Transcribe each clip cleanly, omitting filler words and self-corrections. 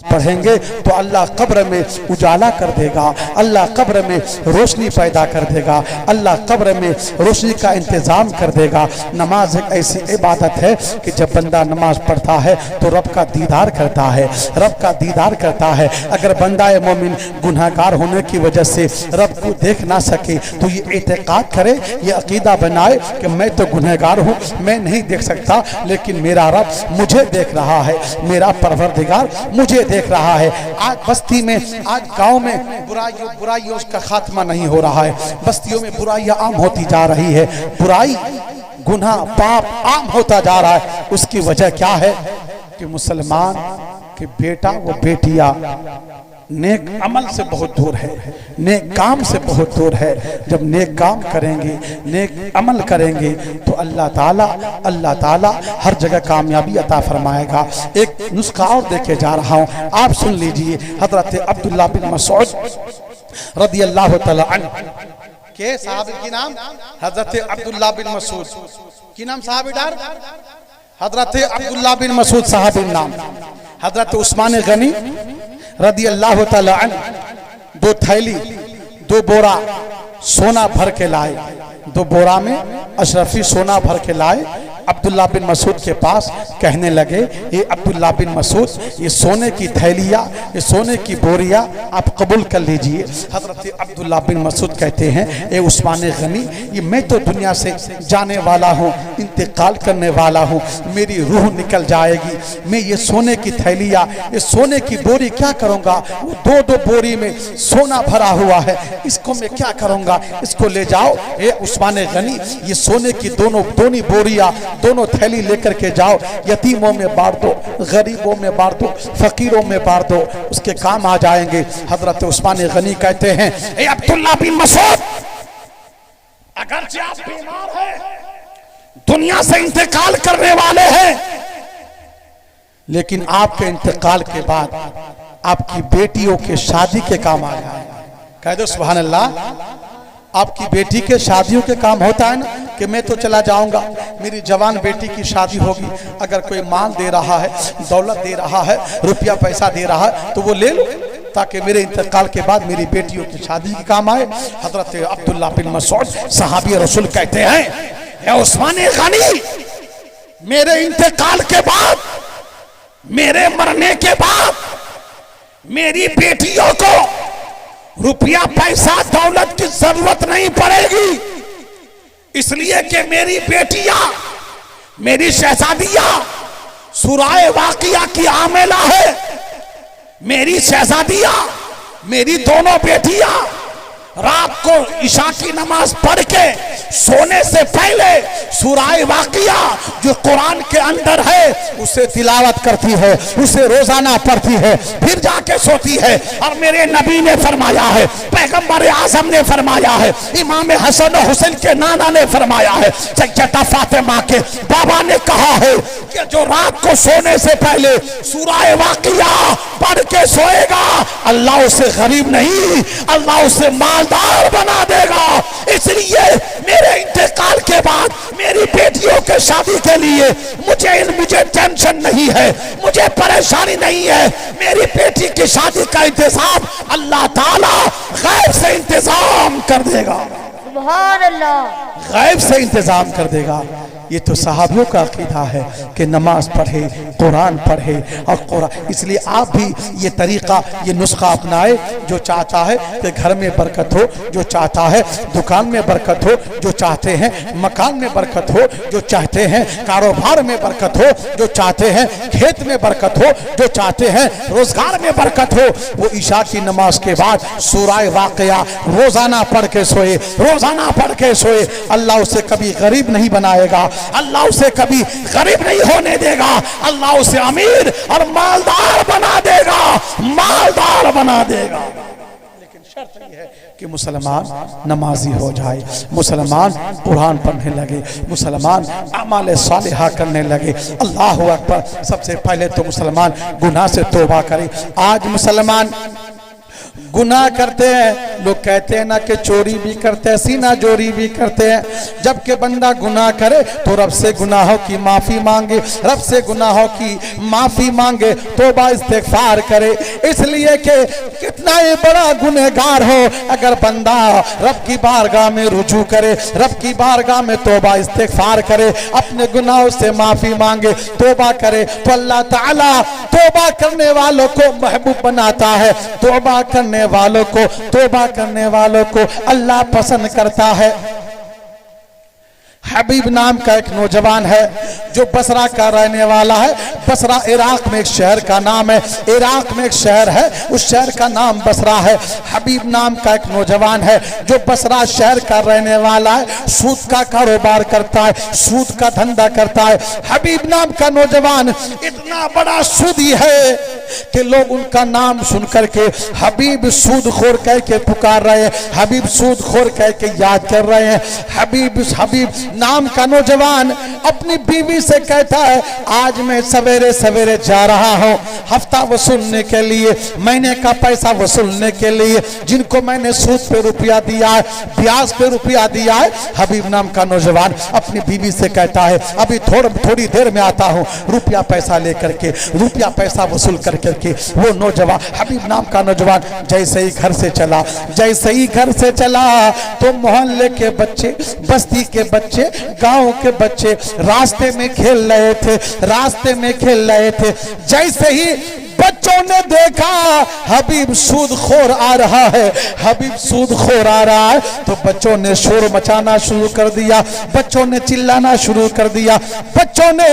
पढ़ेंगे तो अल्लाह कब्र में उजाला कर देगा, अल्लाह कब्र में रोशनी पैदा कर देगा, अल्लाह कब्र में रोशनी का इंतज़ाम कर देगा। नमाज एक ऐसी इबादत है कि जब बंदा नमाज पढ़ता है तो रब का दीदार करता है, रब का दीदार करता है। अगर बंदा मोमिन गुनहगार होने की वजह से रब को देख ना सके तो ये एतकाद करे, ये अकीदा बनाए कि मैं तो गुनहगार हूँ, मैं नहीं देख सकता, लेकिन मेरा रब मुझे देख रहा है, मेरा परवरदिगार मुझे देख रहा है। आज बस्ती में, आज गांव में बुराइयों का खात्मा नहीं हो रहा है, बस्तियों में बुराइयां आम होती जा रही है, बुराई गुनाह पाप आम होता जा रहा है। उसकी वजह क्या है कि मुसलमान के बेटा व बेटियां नेक अमल से बहुत दूर है, नेक काम से बहुत दूर है। जब नेक काम करेंगे, नेक अमल करेंगे तो अल्लाह ताला हर जगह कामयाबी अता फरमाएगा। एक नुस्खा और देके जा रहा हूँ, आप सुन लीजिए। हजरत अब्दुल्लाह बिन मसूद रदियल्लाहु तआला अन्हु के साहबी की नाम हजरत अब्दुल्लाह बिन मसूद की नाम साहबी डार हजरत अब्दुल्लाह बिन मसूद साहबी नाम। हजरत उस्मान गनी रदी अल्लाह तआला अन्हु 2 थैली 2 बोरा सोना भर के लाए, 2 बोरा में अशरफी सोना भर के लाए। अब्दुल्लाह बिन मसूद के पास कहने लगे, ये अब्दुल्लाह बिन मसूद, ये सोने की थैलियाँ, ये सोने की बोरियाँ आप कबूल कर लीजिए। हजरत अब्दुल्लाह बिन मसूद कहते हैं, ए उस्मान गनी, ये मैं तो दुनिया से जाने वाला हूँ, इंतकाल करने वाला हूँ, मेरी रूह निकल जाएगी, मैं ये सोने की थैलियाँ, ये सोने की बोरी क्या करूँगा? वो 2-2 बोरी में सोना भरा हुआ है, इसको मैं क्या करूँगा? इसको ले जाओ ए उस्मान गनी, ये सोने की दोनों बोरियाँ, दोनों थैली लेकर के जाओ, यतीमों में बांट दो, गरीबों में बांट दो, फकीरों में बांट दो, उसके काम आ जाएंगे। हजरत उस्मान गनी कहते हैं, ए अब्दुल्लाह बिन मसूद, अगरचे आप बीमार हैं, दुनिया से इंतकाल करने वाले हैं, लेकिन आपके इंतकाल के बाद आपकी बेटियों के शादी के काम आ जाएगा। कह दो सुभान अल्लाह। आपकी बेटी के शादियों के काम होता है ना कि मैं तो चला जाऊंगा, मेरी जवान बेटी की शादी होगी, अगर कोई माल दे रहा है, दौलत दे रहा है, रुपया पैसा दे रहा है तो वो ले लो, ताकि मेरे इंतकाल के बाद मेरी बेटियों की शादी के काम आए। हजरत अब्दुल्लाह बिन मसूद सहाबी रसूल कहते हैं, ए उस्मान गनी, मेरे इंतकाल के बाद, मेरे मरने के बाद मेरी बेटियों को रुपया पैसा दौलत की जरूरत नहीं पड़ेगी, इसलिए कि मेरी बेटियां, मेरी शहजादियां सूराए वाकिया की आमेला है। मेरी शहजादियां, मेरी दोनों बेटियां रात को इशा की नमाज पढ़ के सोने से पहले सूराए वाकिया जो कुरान के अंदर है उसे तिलावत करती है, उसे रोजाना पढ़ती है, फिर जाके सोती है। और मेरे नबी ने फरमाया है, पैगंबर आजम ने फरमाया है, इमाम हसन और हुसैन के नाना ने फरमाया है, सैयदा फातिमा के बाबा ने कहा है कि जो रात को सोने से पहले सूराए वाकिया पढ़ के सोएगा, अल्लाह उसे गरीब नहीं, अल्लाह उसे मालदार बना देगा। इसलिए मेरे इंतकाल के बाद मेरी बेटियों के शादी के लिए मुझे टेंशन नहीं है, मुझे परेशानी नहीं है। मेरी बेटी की शादी का इंतजाम अल्लाह ताला गैब से इंतजाम कर देगा, सुभान अल्लाह, गैब से इंतजाम कर देगा। ये तो सहाबियों का अकीदा है कि नमाज पढ़े, कुरान पढ़े और कुरान। इसलिए आप भी ये तरीका, ये नुस्खा अपनाए। जो चाहता है कि घर में बरकत हो, जो चाहता है दुकान में बरकत हो, जो चाहते हैं मकान में बरकत हो, जो चाहते हैं कारोबार में बरकत हो, जो चाहते हैं खेत में बरकत हो, जो चाहते हैं रोजगार में बरकत हो, वो ईशा की नमाज के बाद सूराए वाक़िया रोजाना पढ़ के सोए, रोजाना पढ़ के सोए। अल्लाह उसे कभी गरीब नहीं बनाएगा, अल्लाह उसे कभी गरीब नहीं होने देगा, अल्लाह उसे अमीर और मालदार बना देगा, मालदार बना देगा। लेकिन शर्त यह है कि मुसलमान नमाजी हो जाए, मुसलमान कुरान पढ़ने लगे, मुसलमान अमाल सालिहा करने लगे। अल्लाहु अकबर। सबसे पहले तो मुसलमान गुनाह से तौबा करे। आज मुसलमान गुनाह करते हैं, लोग कहते हैं ना कि चोरी भी करते हैं, सीना जोरी भी करते हैं। जबकि बंदा गुनाह करे तो रब से गुनाहों की माफी मांगे, रब से गुनाहों की माफी मांगे, तौबा इस्तिगफार करे। इसलिए कि कितना ही बड़ा गुनहगार हो, अगर बंदा रब की बारगाह में रुजू करे, रब की बारगाह में तौबा इस्तिगफार करे, अपने गुनाहों से माफी मांगे, तौबा करे, तो अल्लाह ताला तौबा करने वालों को महबूब बनाता है। तौबा करने वालों को, तौबा करने वालों को अल्लाह पसंद करता है। हबीब नाम का एक नौजवान है जो बसरा का रहने वाला है। बसरा इराक में एक शहर का नाम है, इराक में एक शहर है, उस शहर का नाम बसरा है। हबीब नाम का एक नौजवान है जो बसरा शहर का रहने वाला है, सूद का कारोबार करता है, सूद का धंधा करता है। हबीब नाम का नौजवान इतना बड़ा सूदी है कि लोग उनका नाम सुन करके हबीब सूदखोर कह के पुकार रहे हैं, हबीब सूदखोर कह के याद कर रहे हैं। हबीब नाम का नौजवान अपनी बीवी से कहता है, आज मैं सवेरे सवेरे जा रहा हूँ हफ्ता वसूलने के लिए, महीने का पैसा वसूलने के लिए, जिनको मैंने सूद पे रुपया दिया है, ब्याज पे रुपया दिया है। हबीब नाम का नौजवान अपनी बीवी से कहता है, अभी थोड़ी देर में आता हूँ रुपया पैसा लेकर के, रुपया पैसा वसूल कर करके। वो नौजवान, हबीब नाम का नौजवान जैसे ही घर से चला, जैसे ही घर से चला तो मोहल्ले के बच्चे, बस्ती के बच्चे, गांव के बच्चे रास्ते में खेल रहे थे, रास्ते में खेल रहे थे। जैसे ही बच्चों ने देखा हबीब सूदखोर आ रहा है, हबीब सूदखोर आ रहा है, तो बच्चों ने शोर मचाना शुरू कर दिया, बच्चों ने चिल्लाना शुरू कर दिया, बच्चों ने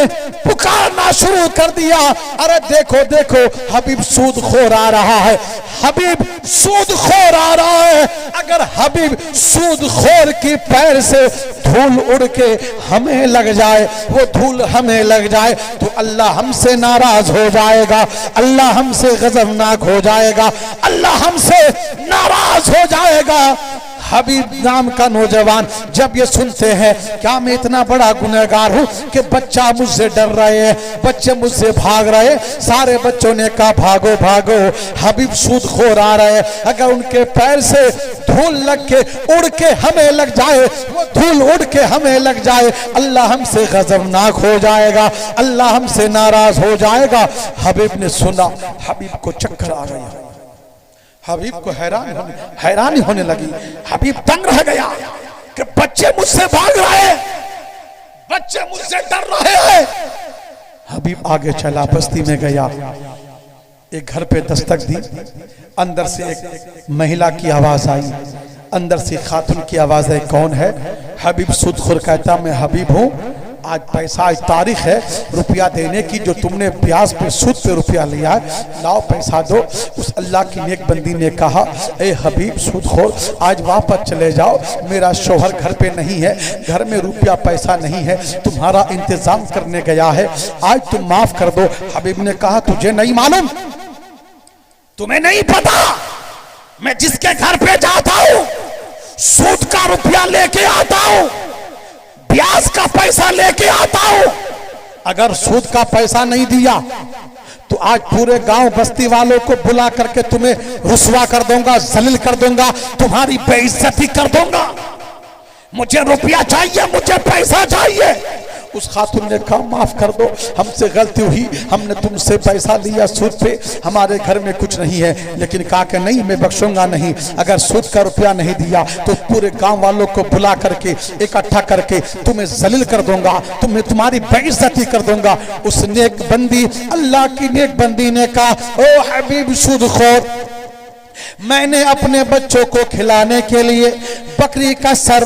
पुकारना शुरू कर दिया, अरे देखो देखो हबीब सूदखोर आ रहा है, हबीब सूदखोर आ रहा है। अगर हबीब सूदखोर की पैर से धूल उड़ के हमें लग जाए, वो धूल हमें लग जाए तो अल्लाह हमसे नाराज हो जाएगा, अल्लाह हमसे गजबनाक हो जाएगा, अल्लाह हमसे नाराज हो जाएगा। हबीब नाम का नौजवान जब ये सुनते हैं, क्या मैं इतना बड़ा गुनहगार हूँ कि बच्चा मुझसे डर रहे हैं, बच्चे मुझसे भाग रहे, सारे बच्चों ने कहा भागो भागो, हबीब सूदखोर आ रहे हैं। अगर उनके पैर से धूल लग के उड़ के हमें लग जाए, वो धूल उड़ के हमें लग जाए, अल्लाह हमसे गजबनाक हो जाएगा, अल्लाह हमसे नाराज हो जाएगा। हबीब ने सुना, हबीब को चक्कर आ गया, हबीब को हैरानी होने लगी। हबीब तंग रह गया कि बच्चे मुझसे भाग रहे हैं, बच्चे मुझसे डर रहे हैं। हबीब आगे चला, बस्ती में गया, एक घर पे दस्तक दी, अंदर से एक महिला की आवाज आई, अंदर से खातून की आवाज आई, कौन है? हबीब सूदखोर कहता, मैं हबीब हूँ, आज पैसा, आज तारीख है रुपया देने की, जो तुमने ब्याज पे सूद पे रुपया लिया है, लाओ पैसा दो। उस अल्लाह की नेक बंदी ने कहा, ए हबीब सूदखोर, आज वापस चले जाओ, मेरा शौहर घर पे नहीं है, घर में रुपया पैसा नहीं है, तुम्हारा इंतजाम करने गया है, आज तुम माफ कर दो। हबीब ने कहा, तुझे नहीं मालूम, तुम्हें नहीं पता, मैं जिसके घर पे जाता हूं सूद का रुपया लेके आता हूं, ब्याज का पैसा लेके आता हूं। अगर सूद का पैसा नहीं दिया तो आज पूरे गांव बस्ती वालों को बुला करके तुम्हें रुसवा कर दूंगा, जलील कर दूंगा, तुम्हारी बेइज्जती कर दूंगा। मुझे रुपया चाहिए, मुझे पैसा चाहिए। उस खातून ने कहा, माफ कर दो, हमसे गलती हुई, हमने तुमसे पैसा लिया सूद पे, हमारे घर में कुछ नहीं है। लेकिन कहा कि नहीं, मैं बख्शूंगा नहीं, अगर सूद का रुपया नहीं दिया तो पूरे गांव वालों को बुला करके इकट्ठा करके तुम्हें जलील कर दूंगा, तुम्हें तुम्हारी बेइज्जती कर दूंगा। उस नेक बंदी, अल्लाह की नेक बंदी ने कहा, ओ हबीब सूदखोर, मैंने अपने बच्चों को खिलाने के लिए बकरी का सर,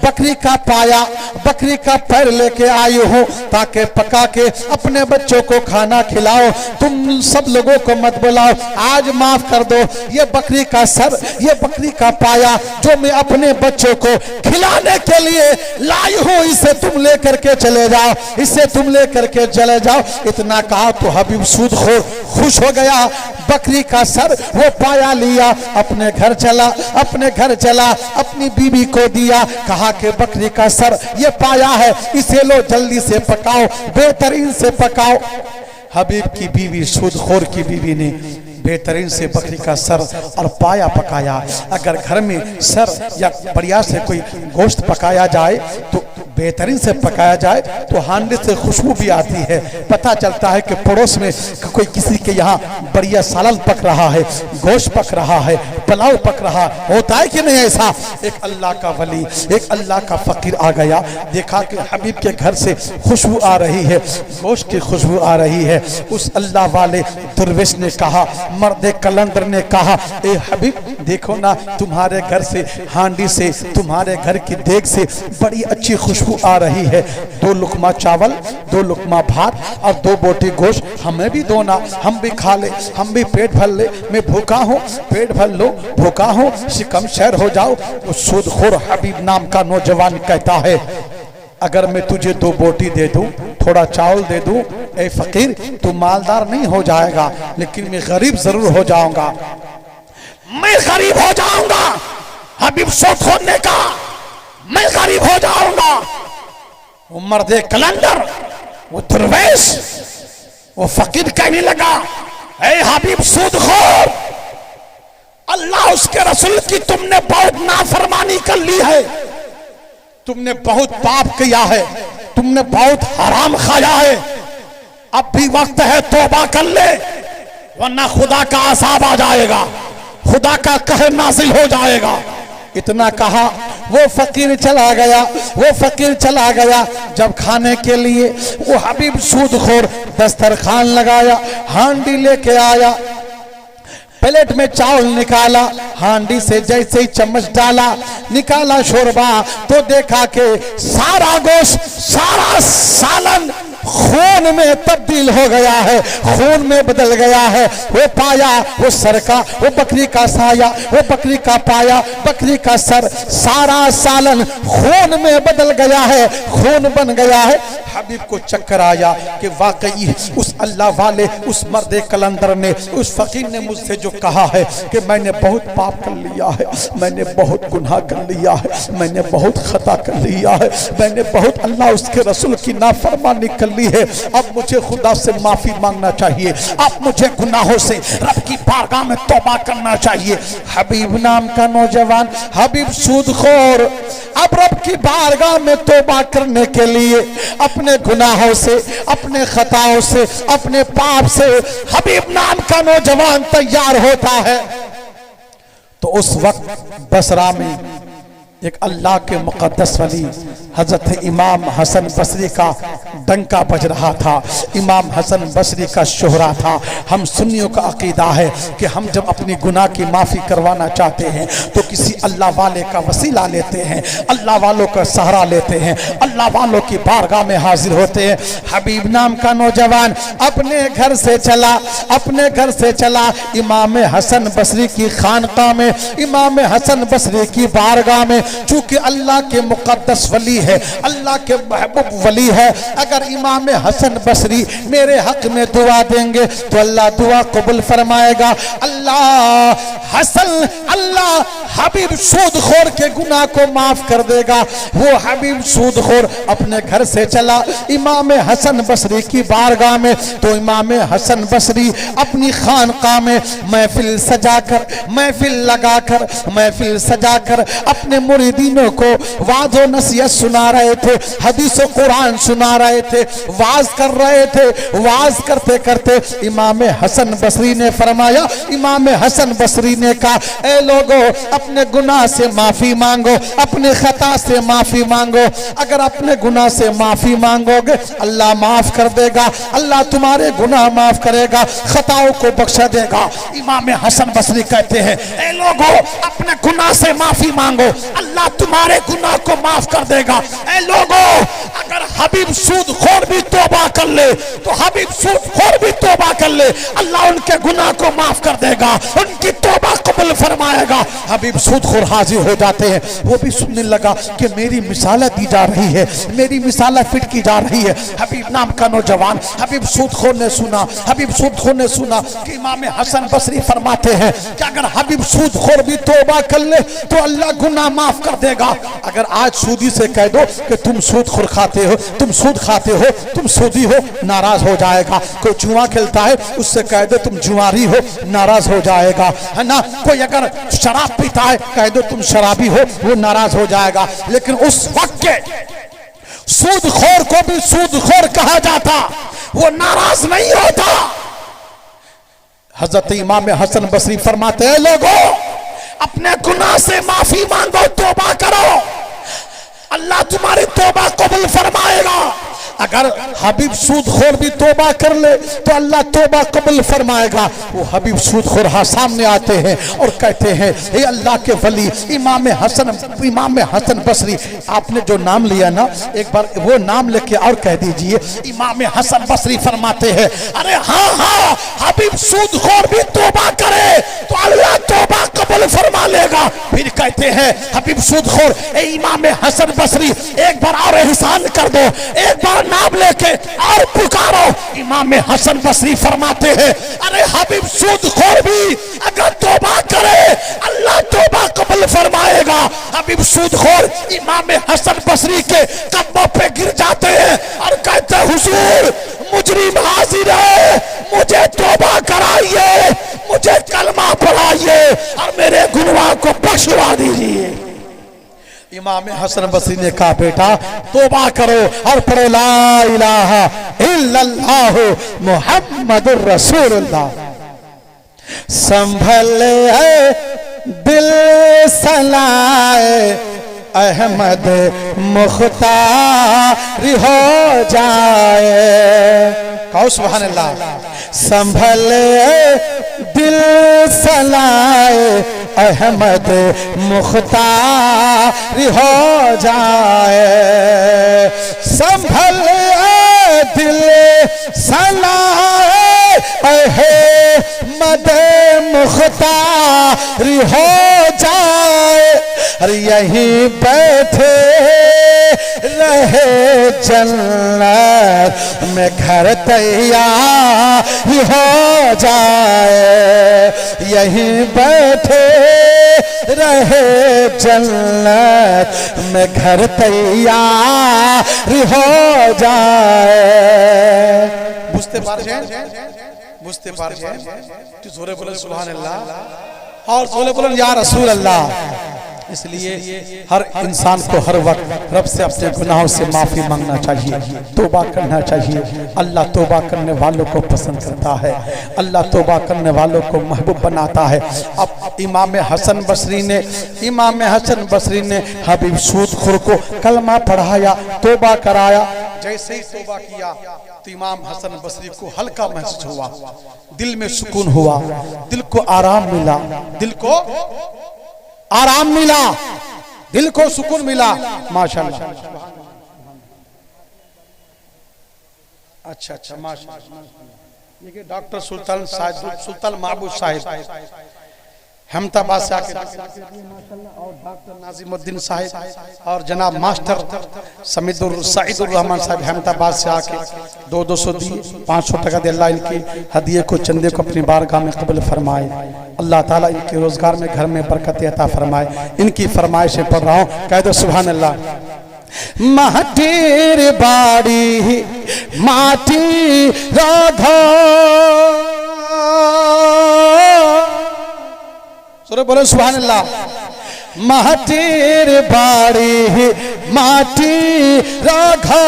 बकरी का पाया, बकरी का पैर लेके आई हूँ ताकि पका के अपने बच्चों को खाना खिलाओ। तुम सब लोगों को मत बुलाओ, आज माफ कर दो। ये बकरी का सर, ये बकरी का पाया जो मैं अपने बच्चों को खिलाने के लिए लाई हूँ, इसे तुम लेकर के चले जाओ, इसे तुम लेकर के चले जाओ। इतना कहा तो हबीब सूदखोर खुश हो गया, बकरी का सर वो पाया लिया, अपने घर चला, अपने घर चला, अपनी बीवी को दिया, कहा कि बकरी का सर ये पाया है, इसे लो जल्दी से पकाओ, बेहतरीन से पकाओ। हबीब की बीवी, सूदखोर की बीवी ने बेहतरीन से बकरी का सर और पाया पकाया। अगर घर में सर या बढ़िया से कोई गोश्त पकाया जाए तो बेहतरीन से पकाया जाए तो हांडी से खुशबू भी आती है। पता चलता है कि पड़ोस में कोई किसी के यहाँ बढ़िया सालन पक रहा है, गोश्त पक रहा है, पुलाव पक रहा होता है कि नहीं ऐसा। एक अल्लाह का वली, एक अल्लाह का फकीर आ गया, देखा कि हबीब के घर से खुशबू आ रही है, गोश्त की खुशबू आ रही है। उस अल्लाह वाले दरवेश ने कहा, मर्द कलंदर ने कहा, ए हबीब देखो ना, तुम्हारे घर से हांडी से, तुम्हारे घर की देग से बड़ी अच्छी खुशबू आ रही है। 2 लुकमा चावल, 2 लुकमा भात और 2 बोटी गोश्त हमें भी दो ना, हम भी खा ले, हम भी पेट भर ले। मैं भूखा हूँ, पेट भर लो, भूखा हूँ, शिकम शहर हो जाओ। तो सूदखोर हबीब नाम का नौजवान कहता है, अगर मैं तुझे 2 बोटी दे दूं, थोड़ा चावल दे दूं, ए फकीर तू मालदार नहीं हो जाएगा, लेकिन मैं गरीब जरूर हो जाऊंगा। मैं गरीब हो जाऊंगा, हबीब सूदखोर ने कहा, मैं गरीब हो जाऊंगा। वो मर्दे कलंदर, वो दरवेश, वो फकीर कहने लगा, ए हबीब सूदखोर, अल्लाह उसके रसूल की तुमने बहुत नाफरमानी कर ली है, तुमने बहुत पाप किया है, तुमने बहुत हराम खाया है। अब भी वक्त है तौबा कर ले, वरना खुदा का अज़ाब आ जाएगा, खुदा का कहर नाज़िल हो जाएगा। इतना कहा वो फकीर चला गया, वो फकीर चला गया। जब खाने के लिए वो हबीब सूदखोर दस्तरखान लगाया, हांडी लेके आया, प्लेट में चावल निकाला, हांडी से जैसे ही चम्मच डाला, निकाला शोरबा, तो देखा कि सारा गोश्त, सारा सालन खून में तब्दील हो गया है, खून में बदल गया है। वो पाया, वो सर का, वो बकरी का साया, वो बकरी का पाया, बकरी का सर, सारा सालन खून में बदल गया है, खून बन गया है। हबीब को चक्कर आया कि वाकई उस अल्लाह वाले, उस मर्द कलंदर ने, उस फकीर ने मुझसे जो कहा है कि मैंने बहुत पाप कर लिया है, मैंने बहुत गुनाह कर लिया है, मैंने बहुत खता कर लिया है, मैंने बहुत अल्लाह उसके रसूल की नाफरमानी कर ली है। अब मुझे खुदा से माफी मांगना चाहिए, अब मुझे गुनाहों से रब की बारगाह में तौबा करना चाहिए। हबीब नाम का नौजवान, हबीब सूदखोर, अब रब की बारगाह में तौबा करने के लिए अपने गुनाहों से, अपने खताओं से, अपने पाप से हबीब नाम का नौजवान तैयार होता है। तो उस वक्त बसरा में एक अल्लाह के मुकद्दस वली हजरत इमाम हसन बसरी का डंका बज रहा था। इमाम हसन बसरी का शोहरा था। हम सुन्नियों का अकीदा है कि हम जब अपनी गुनाह की माफ़ी करवाना चाहते हैं तो किसी अल्लाह वाले का वसीला लेते हैं, अल्लाह वालों का सहारा लेते हैं, अल्लाह वालों की बारगाह में हाजिर होते हैं। हबीब नाम का नौजवान अपने घर से चला, अपने घर से चला इमाम हसन बसरी की खानका में, इमाम हसन बसरी की बारगाह में। चूंकि अल्लाह के मुकद्दस वली है, अल्लाह के महबूब वली है, अगर इमाम हसन बसरी मेरे हक में दुआ देंगे तो अल्लाह दुआ कबूल फरमाएगा। अल्लाह हसन, अल्लाह हबीब सूदखोर के गुनाह को माफ कर देगा। वो हबीब सूदखोर अपने घर से चला इमाम हसन बसरी की बारगाह में। तो इमाम हसन बसरी अपनी खानका में महफिल सजाकर, महफिल लगाकर, महफिल सजाकर अपने मुरीदीनों को वाज़ो नसीहत सुना रहे थे, हदीस कुरान सुना रहे थे, वाज कर रहे थे। वाज करते करते इमाम हसन बसरी ने फरमाया, इमाम हसन बसरी ने कहा, ए लोगों अपने गुनाह से माफी मांगो, अपने खता से माफी मांगो। अगर अपने गुनाह से माफी मांगोगे अल्लाह माफ कर देगा, अल्लाह तुम्हारे गुनाह माफ करेगा, खताओं को बख्शा देगा। इमाम हसन बसरी कहते हैं, ए लोगों अपने गुनाह से माफी मांगो, अल्लाह तुम्हारे गुनाह को माफ कर देगा। ए लोगों अगर हबीब सूदखोर भी तौबा कर ले तो हबीब सूदखोर भी तौबा कर ले, अल्लाह उनके गुनाह को माफ कर देगा, उनकी तौबा को कबूल फरमाएगा। हबीब सूदखोर हाजिर हो जाते हैं, वो भी सुनने लगा कि मेरी मिसालें दी जा रही है, मेरी मिसालें फिट की जा रही है। हबीब नाम का नौजवान हबीब सूदखोर ने सुना, हबीब सूदखोर ने सुना कि इमाम हसन बसरी फरमाते हैं कि अगर हबीब सूदखोर भी तौबा कर ले तो अल्लाह गुनाह माफ कर देगा। अगर आज सूदी से कह दो कि तुम सूदखोर खाते हो, तुम सूद खाते हो, तुम सूदी हो, नाराज हो जाएगा। कोई जुआ खेलता है उससे कह दो तुम जुआरी हो, नाराज हो जाएगा, है ना। कोई अगर शराब पीता है कह दो तुम शराबी हो, वो नाराज हो जाएगा। लेकिन उस वक्त के सूदखोर को भी सूदखोर कहा जाता, वो नाराज नहीं होता। हजरत इमाम हसन बसरी फरमाते हैं लोगों अपने गुनाह से माफी मांगो, तौबा करो, अल्लाह तुम्हारी तौबा कबूल फरमाएगा। अगर हबीब सूदखोर भी तौबा कर ले तो अल्लाह तौबा कबूल फरमाएगा। वो हबीब सूदखोर सामने आते हैं और कहते हैं हे अल्लाह के वली इमाम हसन बसरी, आपने जो नाम लिया ना एक बार वो नाम लेके और कह दीजिए। इमाम हसन बसरी फरमाते हैं अरे हाँ हाँ हबीब सूदखोर भी तौबा करे तो अल्लाह तौबा कबूल फरमा लेगा। फिर कहते हैं हबीब सूदखोर ए इमाम हसन बसरी एक बार और एहसान कर दो, एक बार नाम लेके और पुकारो। इमाम हसन बसरी फरमाते हैं अरे हबीब सूदखोर भी अगर तौबा करे अल्लाह तौबा कबूल फरमाएगा। हबीब सूदखोर इमाम हसन बसरी के कदमों पे गिर जाते हैं और कहते हैं हुजूर मुजरिम हाजिर है, मुझे तौबा कराइए, मुझे कलमा पढ़ाइए और मेरे गुनाह को बख्शवा दीजिए। इमाम हसन बसरी ने कहा बेटा तौबा करो और पढ़ो ला इलाहा इल्लल्लाह मुहम्मदुर रसूलुल्लाह। संभले दिल सलाए अहमद मुख्तार हो जाए। कहो सुभान अल्लाह। संभले दिल सलाए अहमद मुख्तार हो जाए। संभल दिल सलाए अहमद मुख्तार हो जाए। अरे यहीं बैठे रहे जन्नत में घर तैयार हो जाए। यहीं बैठे रहे जन्नत में घर तैयार हो जाए। बुझते बुझते जोरे बोले सुभान अल्लाह और जोरे बोले या रसूल अल्लाह। इसलिए हर इंसान को हर वक्त रब से अपने गुनाहों से माफी मांगना चाहिए, तौबा करना चाहिए। अल्लाह तौबा करने वालों को पसंद करता है, अल्लाह तौबा करने वालों को महबूब बनाता है। अब इमाम हसन बसरी ने हबीब सूदखोर को कलमा पढ़ाया, तौबा कराया। जैसे ही तौबा किया तो इमाम हसन बसरी को हल्का महसूस हुआ, दिल में सुकून हुआ, दिल को आराम मिला, दिल को आराम मिला, दिल को सुकून मिला। माशाअल्लाह। अच्छा माशाअल्लाह। ये डॉक्टर सुल्तान महबूब साहिब अहमदाबाद से आके माशाअल्लाह और डॉक्टर नाजिमुद्दीन साहिब और जनाब मास्टर सईदुर रहमान साहिब अहमदाबाद से आके 200 दिए, 500 टका दे। अल्लाह इनकी हदिये को चंदे को अपनी बारगाह में कबूल फरमाए। अल्लाह ताला इनके रोजगार में घर में बरकत अता फरमाए। इनकी फरमाइशें पढ़ रहा हूँ, कह दो सुभान अल्लाह। माटीर बाड़ी माटी राधा सुरे बोले सुभान अल्लाह। माटीर बाड़ी माटी राघा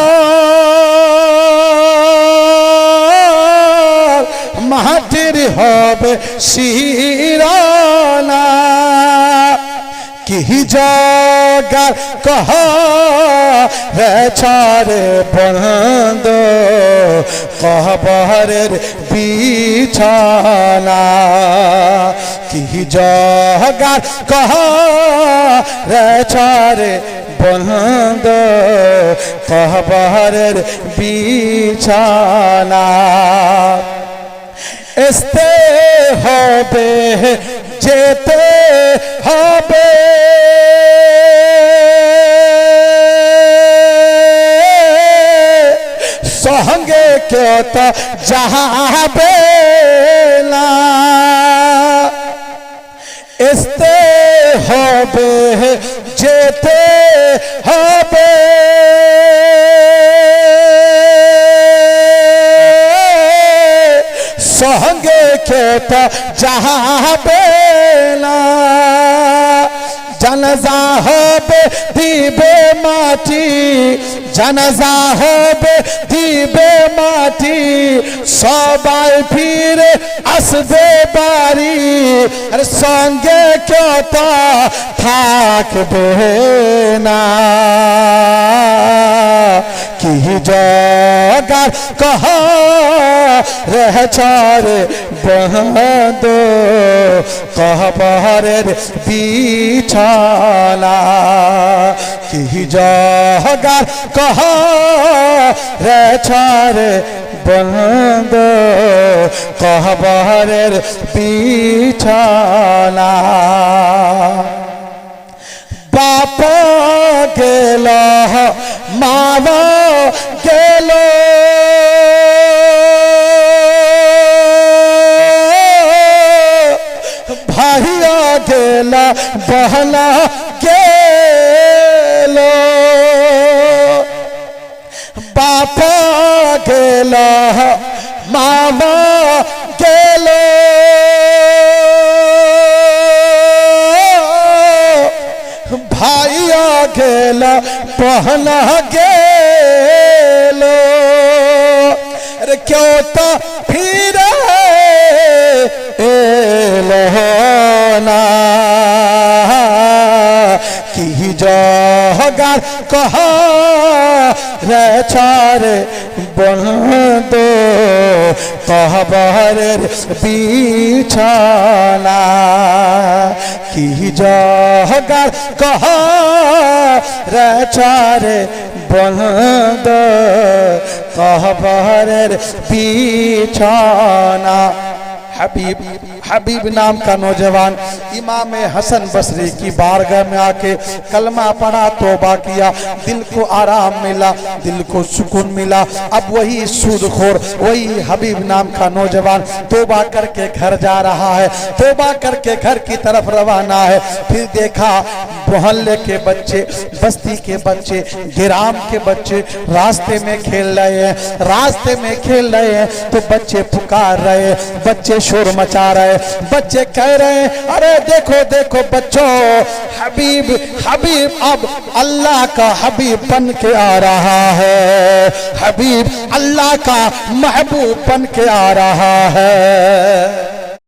माटीर होबे शिराना की जगर कहा रे चारे बंद कहबहरेर बिछाना की जगर कहा रे चारे बंद कहबहरेर बिछाना। एस्ते होबे যেতে হবে সঙ্গে কেউ তো যাবে না আসতে হবে যেতে হবে সঙ্গে কেউ তো যাবে না জানাজা হবে দিবে মাটি জানাজা হবে দিবে মাটি সবাই ফিরে আসবে বাড়ি আর সঙ্গে কেউ তো থাকবে না কি জগার কহ রহ ছাড়ে বন্ধ কবরের বিছানা কি জগার কহ রে ছাড়ে বন্ধ কবরের বিছানা বাপ গেল মামা গেল ভাইয়া গেল বহলা গেল বাপ গেল মামা গেল ভাইয়া গেল বহলা গেল রে কেউ তো ফিরে এলো না কি জগার কহ রে ছাড়ে বন্ধ কবরের বিছানা কি জগার কহ রে ছাড়ে বন্ধ কবরের बिछाना। हबीब हबीब नाम का नौजवान इमाम हसन बसरी की बारगाह में आके कलमा पढ़ा, तौबा किया, दिल को आराम मिला, दिल को सुकून मिला। अब वही सूदखोर वही हबीब नाम का नौजवान तौबा करके घर जा रहा है, तौबा करके घर की तरफ रवाना है। फिर देखा मोहल्ले के बच्चे, बस्ती के बच्चे, गिराम के बच्चे रास्ते में खेल रहे हैं, रास्ते में खेल रहे हैं तो बच्चे पुकार रहे, बच्चे शोर मचा रहे, बच्चे कह रहे हैं अरे देखो देखो बच्चों, हबीब हबीब अब अल्लाह का हबीब बन के आ रहा है, हबीब अल्लाह का महबूब बन के आ रहा है।